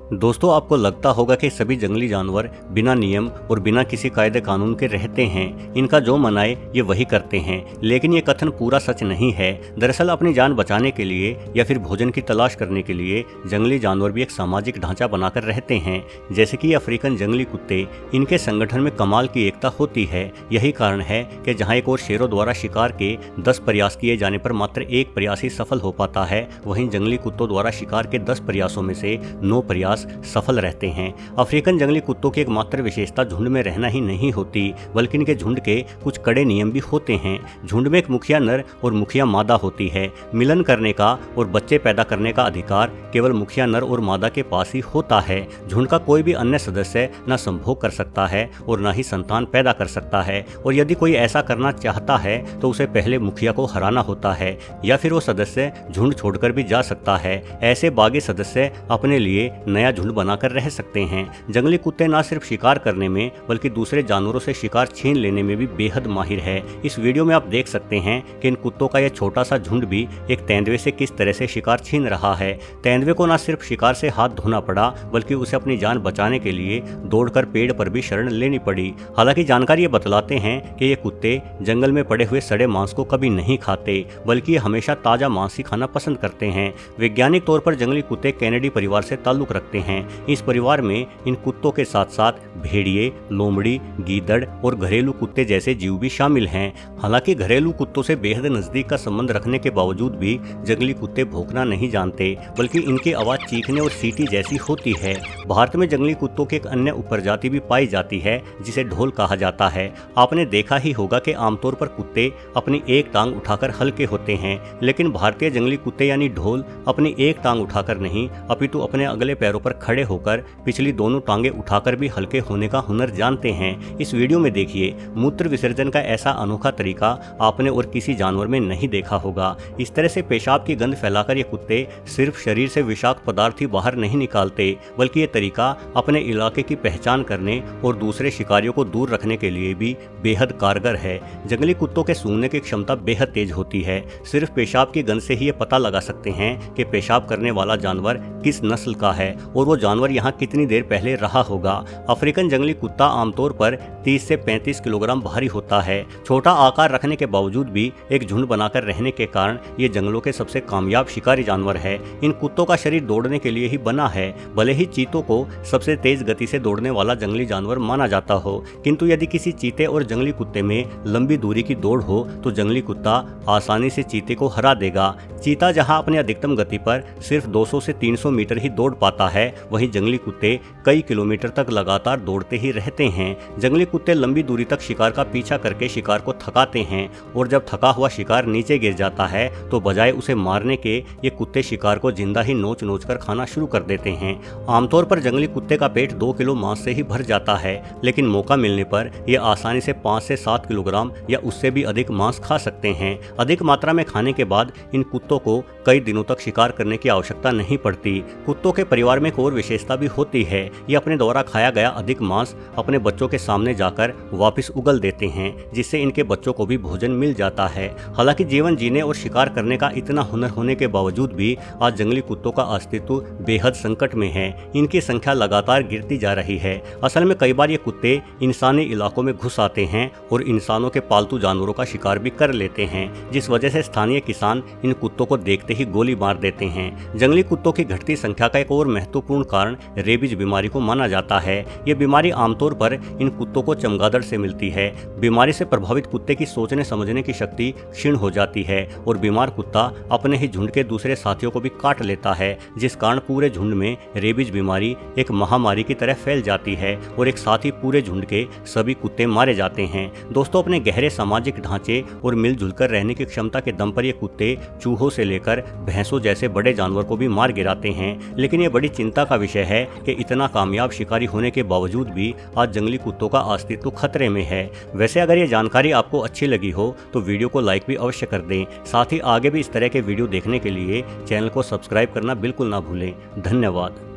दोस्तों, आपको लगता होगा कि सभी जंगली जानवर बिना नियम और बिना किसी कायदे कानून के रहते हैं। इनका जो मन आए ये वही करते हैं, लेकिन ये कथन पूरा सच नहीं है। दरअसल अपनी जान बचाने के लिए या फिर भोजन की तलाश करने के लिए जंगली जानवर भी एक सामाजिक ढांचा बनाकर रहते हैं। जैसे कि अफ्रीकन जंगली कुत्ते, इनके संगठन में कमाल की एकता होती है। यही कारण है कि जहाँ एक और शेरों द्वारा शिकार के 10 प्रयास किए जाने पर मात्र एक प्रयास ही सफल हो पाता है, वहीं जंगली कुत्तों द्वारा शिकार के 10 प्रयासों में से 9 प्रयास सफल रहते हैं। अफ्रीकन जंगली कुत्तों की एकमात्र विशेषता झुंड में रहना ही नहीं होती, बल्कि इनके झुंड के कुछ कड़े नियम भी होते हैं। झुंड में एक मुखिया नर और मुखिया मादा होती है। मिलन करने का और बच्चे पैदा करने का अधिकार केवल मुखिया नर और मादा के पास ही होता है। झुंड का कोई भी अन्य सदस्य न संभोग कर सकता है और न ही संतान पैदा कर सकता है, और यदि कोई ऐसा करना चाहता है तो उसे पहले मुखिया को हराना होता है, या फिर वो सदस्य झुंड छोड़कर भी जा सकता है। ऐसे बागी सदस्य अपने लिए नया झुंड बनाकर रह सकते हैं। जंगली कुत्ते न सिर्फ शिकार करने में बल्कि दूसरे जानवरों से शिकार छीन लेने में भी बेहद माहिर है। इस वीडियो में आप देख सकते हैं कि इन कुत्तों का यह छोटा सा झुंड भी एक तेंदुए से किस तरह से शिकार छीन रहा है। तेंदुए को न सिर्फ शिकार से हाथ धोना पड़ा, बल्कि उसे अपनी जान बचाने के लिए दौड़कर पेड़ पर भी शरण लेनी पड़ी। हालांकि जानकारी ये बतलाते हैं कि ये कुत्ते जंगल में पड़े हुए सड़े मांस को कभी नहीं खाते, बल्कि ये हमेशा ताजा मांस ही खाना पसंद करते हैं। वैज्ञानिक तौर पर जंगली कुत्ते कैनेडी परिवार से ताल्लुक रखते हैं। इस परिवार में इन कुत्तों के साथ साथ भेड़िए, लोमड़ी, गीदड़ और घरेलू कुत्ते जैसे जीव भी शामिल हैं। हालांकि घरेलू कुत्तों से बेहद नजदीक का संबंध रखने के बावजूद भी जंगली कुत्ते भौंकना नहीं जानते, बल्कि इनकी आवाज चीखने और सीटी जैसी होती है। भारत में जंगली कुत्तों की एक अन्य उपप्रजाति भी पाई जाती है, जिसे ढोल कहा जाता है। आपने देखा ही होगा कि आमतौर पर कुत्ते अपनी एक टांग उठाकर हल्के होते हैं, लेकिन भारतीय जंगली कुत्ते यानी ढोल अपनी एक टांग उठाकर नहीं, अपितु अपने अगले पैरों पर खड़े होकर पिछली दोनों टांगे उठाकर भी हल्के होने का हुनर जानते हैं। इस वीडियो में देखिए, मूत्र विसर्जन का ऐसा अनोखा तरीका आपने और किसी जानवर में नहीं देखा होगा। इस तरह से पेशाब की गंध फैलाकर ये कुत्ते सिर्फ शरीर से विषाक्त पदार्थ ही बाहर नहीं निकालते, बल्कि ये तरीका अपने इलाके की पहचान करने और दूसरे शिकारियों को दूर रखने के लिए भी बेहद कारगर है। जंगली कुत्तों के सूंघने की क्षमता बेहद तेज होती है। सिर्फ पेशाब की गंध से ही ये पता लगा सकते हैं कि पेशाब करने वाला जानवर किस नस्ल का है और वो जानवर यहाँ कितनी देर पहले रहा होगा। अफ्रीकन जंगली कुत्ता आमतौर पर 30 से 35 किलोग्राम भारी होता है। छोटा आकार रखने के बावजूद भी एक झुंड बनाकर रहने के कारण ये जंगलों के सबसे कामयाब शिकारी जानवर है। इन कुत्तों का शरीर दौड़ने के लिए ही बना है। भले ही चीतों को सबसे तेज गति से दौड़ने वाला जंगली जानवर माना जाता हो, किंतु यदि किसी चीते और जंगली कुत्ते में लंबी दूरी की दौड़ हो तो जंगली कुत्ता आसानी से चीते को हरा देगा। चीता जहां अपनी अधिकतम गति पर सिर्फ 200 से 300 मीटर ही दौड़ पाता है, वहीं जंगली कुत्ते कई किलोमीटर तक लगातार दौड़ते ही रहते हैं। जंगली कुत्ते लंबी दूरी तक शिकार का पीछा करके शिकार को थकाते हैं, और जब थका हुआ शिकार नीचे गिर जाता है तो बजाय उसे मारने के ये कुत्ते शिकार को जिंदा ही नोच नोच कर खाना शुरू कर देते हैं। आमतौर पर जंगली कुत्ते का पेट 2 किलो मांस से ही भर जाता है, लेकिन मौका मिलने पर ये आसानी से 5 से 7 किलोग्राम या उससे भी अधिक मांस खा सकते हैं। अधिक मात्रा में खाने के बाद इन कुत्तों को कई दिनों तक शिकार करने की आवश्यकता नहीं पड़ती। कुत्तों के परिवार में एक और विशेषता भी होती है। ये अपने द्वारा खाया गया अधिक मांस अपने बच्चों के सामने जाकर वापस उगल देते हैं, जिससे इनके बच्चों को भी भोजन मिल जाता है। हालांकि जीवन जीने और शिकार करने का इतना हुनर होने के बावजूद भी आज जंगली कुत्तों का अस्तित्व बेहद संकट में है। इनकी संख्या लगातार गिरती जा रही है। असल में कई बार ये कुत्ते इंसानी इलाकों में घुस आते हैं और इंसानों के पालतू जानवरों का शिकार भी कर लेते हैं, जिस वजह से स्थानीय किसान इन कुत्तों को देखते ही गोली मार देते हैं। जंगली कुत्तों की घटती संख्या का एक और महत्वपूर्ण कारण रेबीज बीमारी को माना जाता है। ये बीमारी आमतौर पर इन कुत्तों को चमगादड़ से मिलती है। बीमारी से प्रभावित कुत्ते की सोचने समझने की शक्ति क्षीण हो जाती है और बीमार कुत्ता अपने ही झुंड के दूसरे साथियों को भी काट लेता है, जिस कारण पूरे झुंड में रेबीज बीमारी एक महामारी की तरह फैल जाती है और एक साथ ही पूरे झुंड के सभी कुत्ते मारे जाते हैं। दोस्तों, अपने गहरे सामाजिक ढांचे और मिलजुल कर रहने की क्षमता के दम पर ये कुत्ते चूहों से लेकर भैंसों जैसे बड़े जानवर को भी मार गिराते हैं। लेकिन ये बड़ी चिंता का विषय है कि इतना कामयाब शिकारी होने के बावजूद भी आज जंगली कुत्तों का अस्तित्व खतरे में है। वैसे अगर ये जानकारी आपको अच्छी लगी हो तो वीडियो को लाइक भी अवश्य कर दें। साथ ही आगे भी इस तरह के वीडियो देखने के लिए चैनल को सब्सक्राइब करना बिल्कुल ना भूलें। धन्यवाद।